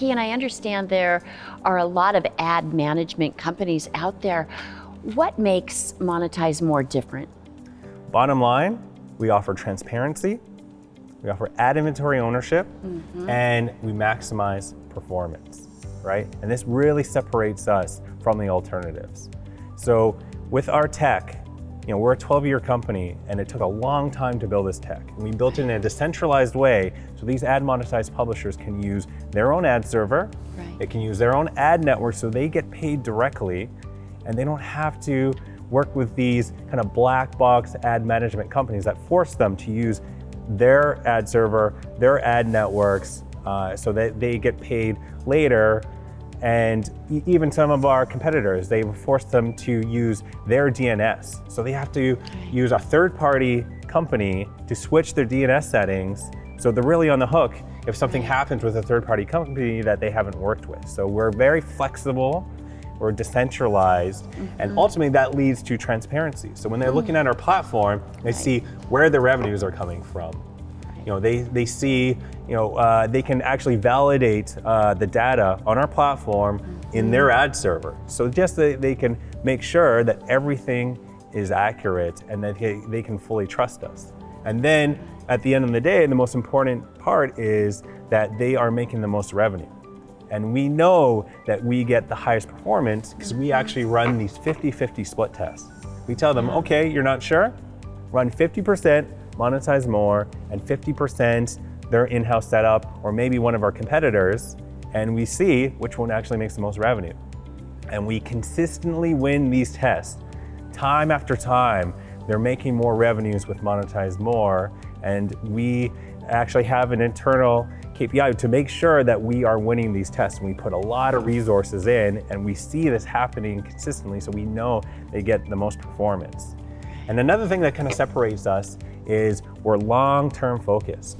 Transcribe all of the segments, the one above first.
Vicki, and I understand there are a lot of ad management companies out there. What makes MonetizeMore different? Bottom line, we offer transparency, we offer ad inventory ownership, and we maximize performance, right? And this really separates us from the alternatives. So with our tech, we're a 12-year company, and it took a long time to build this tech. And we built it in a decentralized way, so these ad monetized publishers can use their own ad server, they can use their own ad network, so they get paid directly, and they don't have to work with these kind of black box ad management companies that force them to use their ad server, their ad networks, so that they get paid later. And even some of our competitors, they've forced them to use their DNS. So they have to use a third-party company to switch their DNS settings. So they're really on the hook if something happens with a third-party company that they haven't worked with. So we're very flexible, we're decentralized, and ultimately that leads to transparency. So when they're looking at our platform, they see where the revenues are coming from. They see, they can actually validate the data on our platform in their ad server. So just they can make sure that everything is accurate and that they can fully trust us. And then at the end of the day, the most important part is that they are making the most revenue. And we know that we get the highest performance because we actually run these 50-50 split tests. We tell them, okay, you're not sure? Run 50% MonetizeMore and 50% their in-house setup, or maybe one of our competitors, and we see which one actually makes the most revenue. And we consistently win these tests. Time after time, they're making more revenues with MonetizeMore, and we actually have an internal KPI to make sure that we are winning these tests. And we put a lot of resources in, and we see this happening consistently, so we know they get the most performance. And another thing that kind of separates us is we're long-term focused.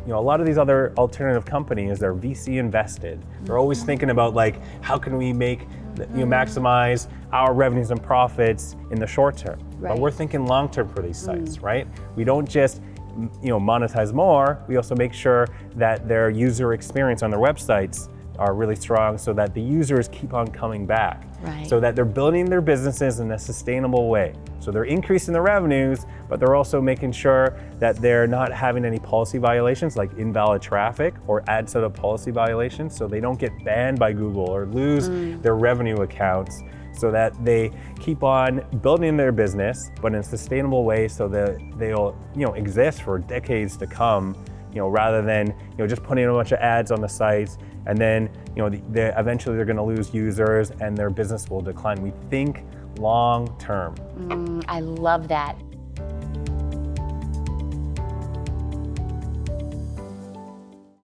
A lot of these other alternative companies, they're VC invested. They're always thinking about how can we make, maximize our revenues and profits in the short term. But we're thinking long-term for these sites, right? We don't just monetize more, we also make sure that their user experience on their websites are really strong so that the users keep on coming back. So that they're building their businesses in a sustainable way. So they're increasing their revenues, but they're also making sure that they're not having any policy violations like invalid traffic or ad setup policy violations, so they don't get banned by Google or lose their revenue accounts, so that they keep on building their business, but in a sustainable way so that they'll exist for decades to come, rather than just putting a bunch of ads on the sites and then eventually they're going to lose users and their business will decline. We think long term. I love that.